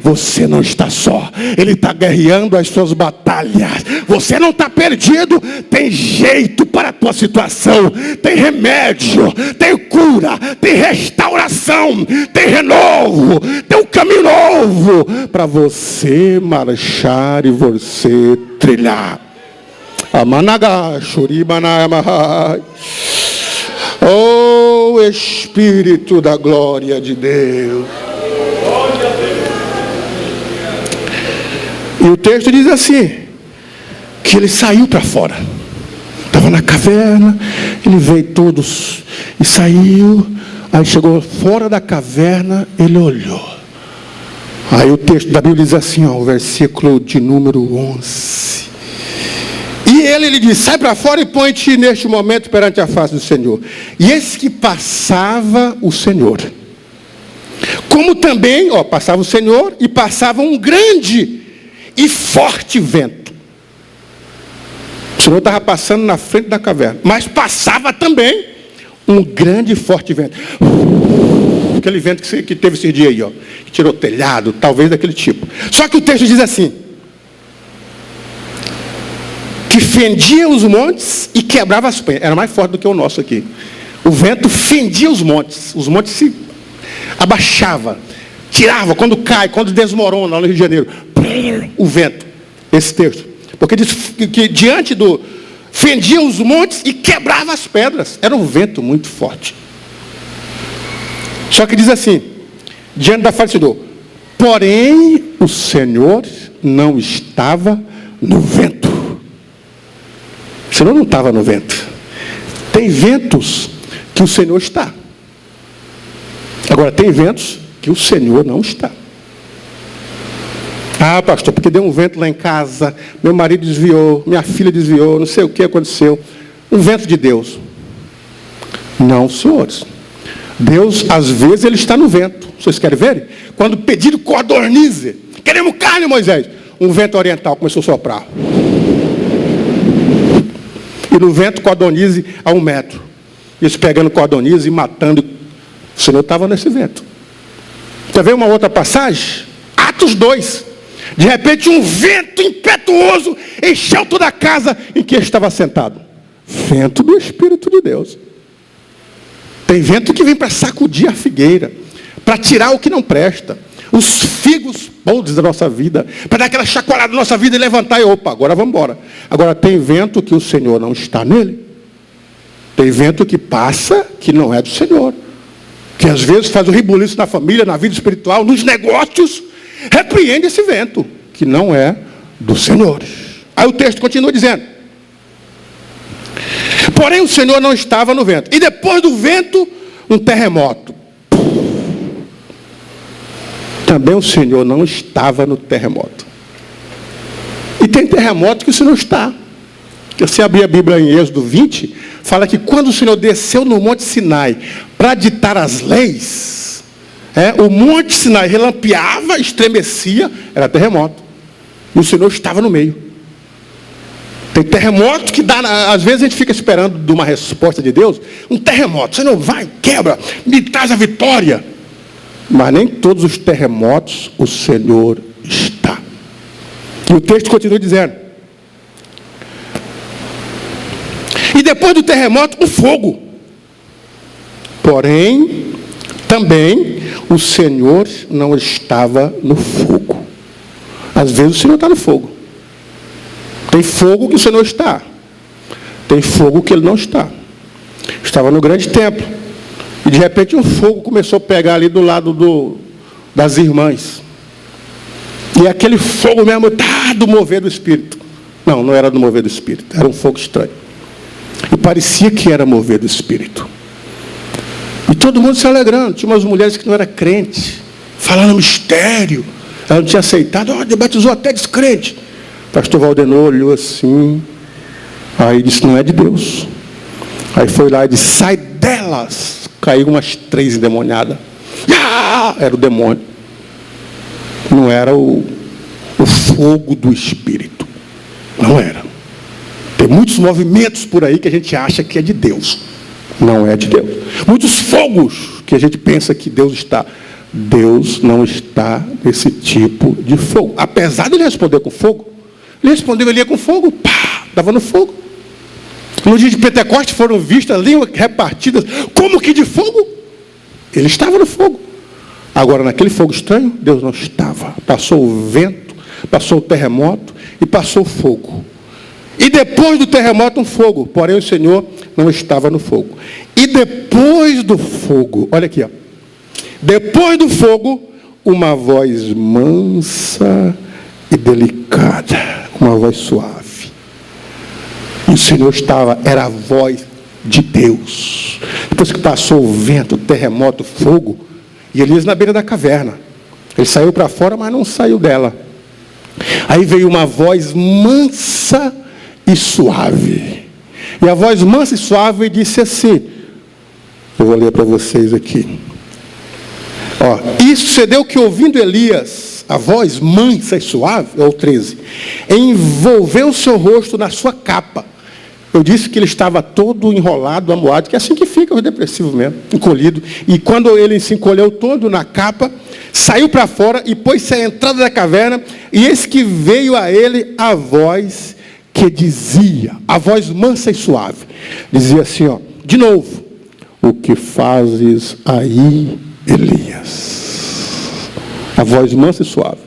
você não está só. Ele está guerreando as suas batalhas. Você não está perdido. Tem jeito para a tua situação, tem remédio, tem cura, tem restauração, tem renovo, tem um caminho novo para você marchar e você trilhar. Oh, Espírito da glória de Deus. E o texto diz assim, que ele saiu para fora. Estava na caverna, ele veio todos e saiu. Aí chegou fora da caverna, ele olhou. Aí o texto da Bíblia diz assim, o versículo de número 11. E ele diz: sai para fora e põe-te neste momento perante a face do Senhor. E eis que passava o Senhor. Como também, passava o Senhor e passava um grande e forte vento. O Senhor estava passando na frente da caverna, mas passava também um grande e forte vento. Aquele vento que teve esse dia aí, que tirou o telhado, talvez daquele tipo. Só que o texto diz assim, que fendia os montes e quebrava as penhas. Era mais forte do que o nosso aqui. O vento fendia os montes se abaixava, tirava, quando cai, quando desmorona lá no Rio de Janeiro, o vento, esse texto. Porque diz que diante do, fendia os montes e quebrava as pedras. Era um vento muito forte. Só que diz assim, diante da face do Senhor, porém o Senhor não estava no vento. O Senhor não estava no vento. Tem ventos que o Senhor está. Agora, tem ventos que o Senhor não está. Ah, pastor, porque deu um vento lá em casa, meu marido desviou, minha filha desviou, não sei o que aconteceu. Um vento de Deus. Não, senhores. Deus, às vezes, ele está no vento. Vocês querem ver? Quando pediram codornize, queremos carne, Moisés. Um vento oriental começou a soprar. E no vento, codornize a 1 metro. Eles pegando codornize e matando. O Senhor estava nesse vento. Quer ver uma outra passagem? Atos 2. De repente, um vento impetuoso encheu toda a casa em que ele estava sentado. Vento do Espírito de Deus. Tem vento que vem para sacudir a figueira, para tirar o que não presta, os figos podres da nossa vida, para dar aquela chacoalhada na nossa vida e levantar e opa, agora vamos embora. Agora tem vento que o Senhor não está nele. Tem vento que passa que não é do Senhor, que às vezes faz um rebuliço na família, na vida espiritual, nos negócios. Repreende esse vento, que não é do Senhor. Aí o texto continua dizendo: porém o Senhor não estava no vento. E depois do vento, um terremoto. Também o Senhor não estava no terremoto. E tem terremoto que o Senhor está. Você abrir a Bíblia em Êxodo 20, fala que quando o Senhor desceu no Monte Sinai para ditar as leis, o Monte Sinai relampeava, estremecia, era terremoto. E o Senhor estava no meio. Tem terremoto que dá, às vezes a gente fica esperando de uma resposta de Deus, um terremoto, Senhor, vai, quebra, me traz a vitória. Mas nem todos os terremotos o Senhor está. E o texto continua dizendo: e depois do terremoto, um fogo. Porém, também o Senhor não estava no fogo. Às vezes o Senhor está no fogo. Tem fogo que o Senhor está. Tem fogo que ele não está. Estava no grande templo. E de repente um fogo começou a pegar ali do lado das irmãs. E aquele fogo mesmo, do mover do Espírito. Não, não era do mover do Espírito. Era um fogo estranho. E parecia que era mover do Espírito. E todo mundo se alegrando. Tinha umas mulheres que não eram crentes, falando mistério. Ela não tinha aceitado. Batizou até descrente. Pastor Valdenor olhou assim. Aí disse: não é de Deus. Aí foi lá e disse: sai delas. Caiu umas 3 endemoniadas. Era o demônio. Não era o fogo do Espírito. Não era. Tem muitos movimentos por aí que a gente acha que é de Deus. Não é de Deus. Muitos fogos que a gente pensa que Deus está. Deus não está nesse tipo de fogo. Apesar de ele responder com fogo, ele respondeu, ele ia com fogo, estava no fogo. No dia de Pentecostes foram vistas línguas repartidas, como que de fogo? Ele estava no fogo. Agora, naquele fogo estranho, Deus não estava. Passou o vento, passou o terremoto e passou o fogo. E depois do terremoto, um fogo. Porém, o Senhor não estava no fogo. E depois do fogo, olha aqui, ó. Depois do fogo, uma voz mansa e delicada. Uma voz suave. E o Senhor era a voz de Deus. Depois que passou o vento, o terremoto, o fogo, e Elias na beira da caverna. Ele saiu para fora, mas não saiu dela. Aí veio uma voz mansa e suave. E a voz mansa e suave disse assim, eu vou ler para vocês aqui. E sucedeu que, ouvindo Elias, a voz mansa e suave, ou 13, envolveu o seu rosto na sua capa. Eu disse que ele estava todo enrolado, amuado, que é assim que fica o depressivo mesmo, encolhido. E quando ele se encolheu todo na capa, saiu para fora e pôs-se à entrada da caverna, e eis que veio a ele a voz que dizia, a voz mansa e suave, dizia assim, de novo, o que fazes aí, Elias? A voz mansa e suave.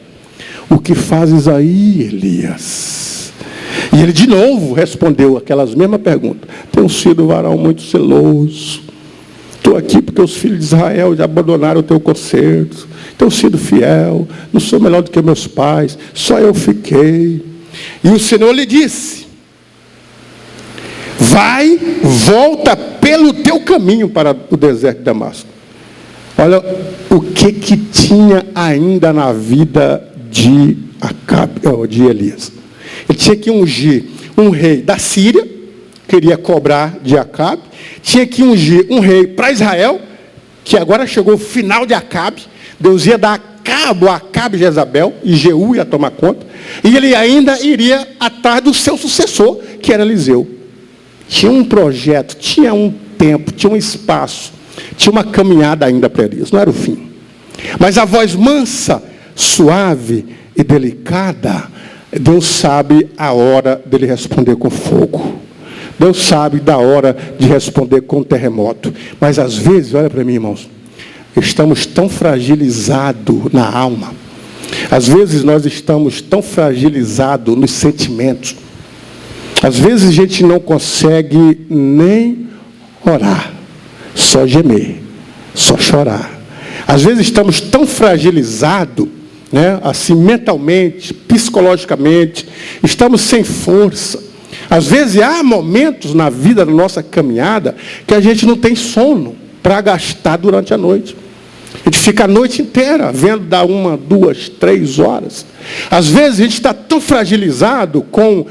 O que fazes aí, Elias? E ele de novo respondeu aquelas mesmas perguntas. Tenho sido um varão muito zeloso. Estou aqui porque os filhos de Israel já abandonaram o teu concerto. Tenho sido fiel. Não sou melhor do que meus pais. Só eu fiquei. E o Senhor lhe disse, volta pelo teu caminho para o deserto de Damasco. Olha o que tinha ainda na vida de Acabe, de Elias. Ele tinha que ungir um rei da Síria, queria cobrar de Acabe. Tinha que ungir um rei para Israel, que agora chegou o final de Acabe. Deus ia dar cabo a Acabe e Jezabel, e Jeú ia tomar conta. E ele ainda iria atrás do seu sucessor, que era Eliseu. Tinha um projeto, tinha um tempo, tinha um espaço, tinha uma caminhada ainda para Elias. Não era o fim. Mas a voz mansa, suave e delicada, Deus sabe a hora dele responder com fogo. Deus sabe da hora de responder com terremoto. Mas às vezes, olha para mim, irmãos, estamos tão fragilizados na alma. Às vezes nós estamos tão fragilizados nos sentimentos. Às vezes a gente não consegue nem orar, só gemer, só chorar. Às vezes estamos tão fragilizados, né, assim mentalmente, psicologicamente, estamos sem força. Às vezes há momentos na vida da nossa caminhada que a gente não tem sono para gastar durante a noite. A gente fica a noite inteira vendo dar 1, 2, 3 horas. Às vezes a gente está tão fragilizado com,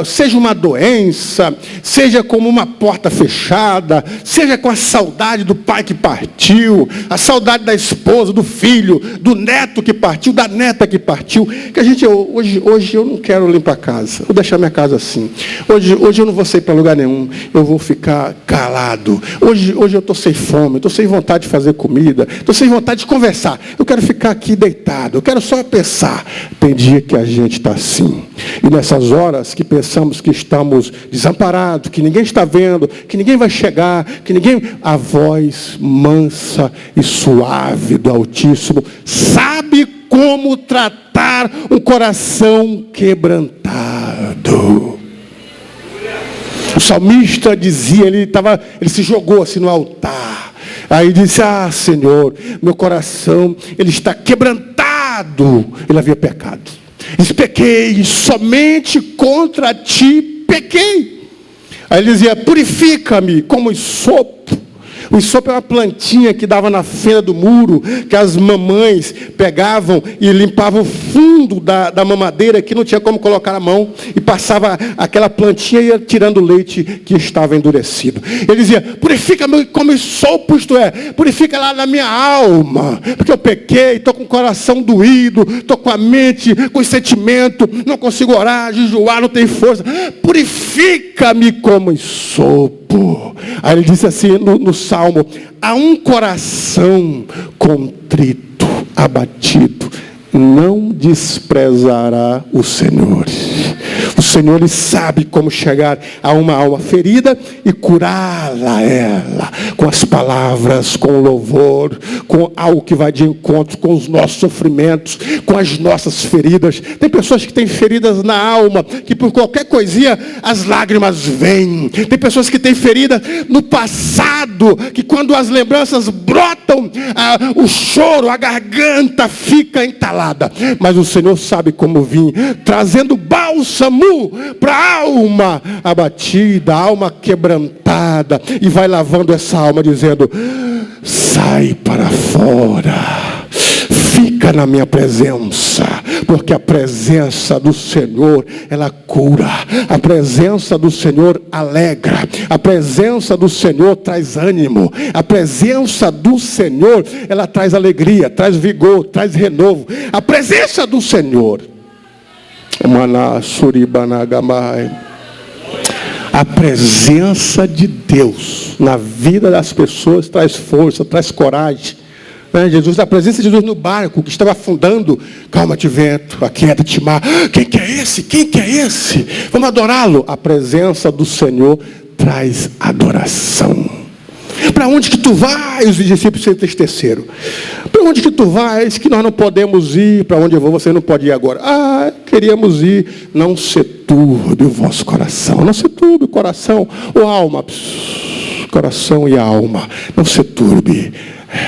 seja uma doença, seja como uma porta fechada, seja com a saudade do pai que partiu, a saudade da esposa, do filho, do neto que partiu, da neta que partiu, que a gente, hoje eu não quero limpar a casa, vou deixar minha casa assim. Hoje eu não vou sair para lugar nenhum, eu vou ficar calado. Hoje eu estou sem fome, estou sem vontade de fazer comida, estou sem vontade de conversar, eu quero ficar aqui deitado, eu quero só pensar. Tem dia que a gente está assim. E nessas horas que pensamos que estamos desamparados, que ninguém está vendo, que ninguém vai chegar, que ninguém... A voz mansa e suave do Altíssimo sabe como tratar um coração quebrantado. O salmista dizia, ele se jogou assim no altar. Aí disse, Senhor, meu coração, ele está quebrantado. Ele havia pecado. Disse, pequei, somente contra ti pequei. Aí ele dizia, purifica-me como isopo. O isopo é uma plantinha que dava na fenda do muro, que as mamães pegavam e limpavam o fundo da mamadeira, que não tinha como colocar a mão, e passava aquela plantinha e ia tirando o leite que estava endurecido. Ele dizia, purifica-me como isopo, isto é, purifica lá na minha alma, porque eu pequei, estou com o coração doído, estou com a mente, com o sentimento, não consigo orar, jejuar, não tenho força. Purifica-me como isopo. Aí ele disse assim no Salmo, há um coração contrito, abatido, não desprezará o Senhor. O Senhor, Ele sabe como chegar a uma alma ferida e curá-la ela, com as palavras, com o louvor, com algo que vai de encontro com os nossos sofrimentos, com as nossas feridas. Tem pessoas que têm feridas na alma, que por qualquer coisinha as lágrimas vêm. Tem pessoas que têm feridas no passado, que quando as lembranças brotam, o choro, a garganta fica entalada. Mas o Senhor sabe como vir, trazendo bálsamo para a alma abatida, a alma quebrantada, e vai lavando essa alma dizendo, sai para fora, fica na minha presença, porque a presença do Senhor, ela cura, a presença do Senhor alegra, a presença do Senhor traz ânimo, a presença do Senhor, ela traz alegria, traz vigor, traz renovo, a presença do Senhor. A presença de Deus na vida das pessoas traz força, traz coragem. A presença de Jesus no barco que estava afundando. Calma-te, vento, aquieta-te mar. Quem que é esse? Quem que é esse? Vamos adorá-lo. A presença do Senhor traz adoração. Para onde que tu vais? Os discípulos se entristeceram. Para onde que tu vais? Que nós não podemos ir. Para onde eu vou? Você não pode ir agora. Queríamos ir. Não se turbe o vosso coração. Não se turbe o coração ou alma. Coração e alma. Não se turbe.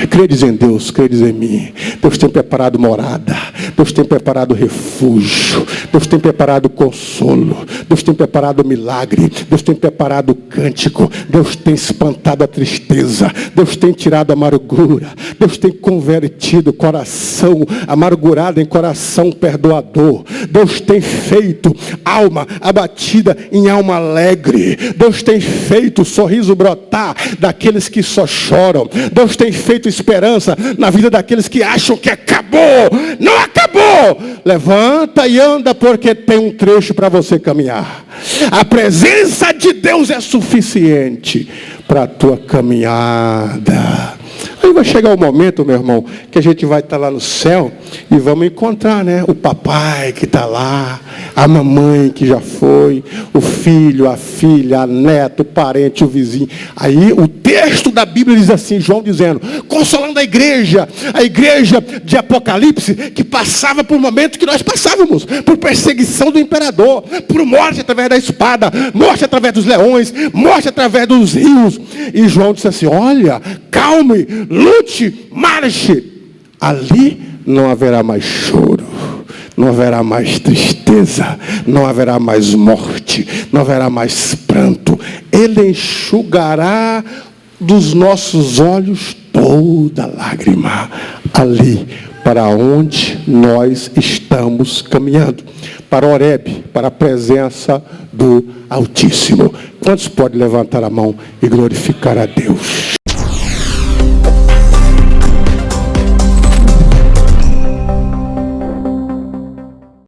Credes em Deus, credes em mim. Deus tem preparado morada. Deus tem preparado refúgio. Deus tem preparado consolo. Deus tem preparado milagre. Deus tem preparado cântico. Deus tem espantado a tristeza. Deus tem tirado a amargura. Deus tem convertido coração amargurado em coração perdoador. Deus tem feito alma abatida em alma alegre. Deus tem feito o sorriso brotar daqueles que só choram. Deus tem feito esperança na vida daqueles que acham que acabou. Não acabou. Levanta e anda, porque tem um trecho para você caminhar. A presença de Deus é suficiente para a tua caminhada. Aí vai chegar o momento, meu irmão, que a gente vai estar lá no céu e vamos encontrar, né? O papai que está lá, a mamãe que já foi, o filho, a filha, a neta, o parente, o vizinho. Aí o texto da Bíblia diz assim, João dizendo, consolando a igreja de Apocalipse, que passava por momentos que nós passávamos, por perseguição do imperador, por morte através da espada, morte através dos leões, morte através dos rios. E João disse assim, olha, calme, lute, marche. Ali não haverá mais choro, não haverá mais tristeza, não haverá mais morte, não haverá mais pranto. Ele enxugará dos nossos olhos toda lágrima. Ali, para onde nós estamos caminhando, para Horebe, para a presença do Altíssimo. Quantos podem levantar a mão e glorificar a Deus?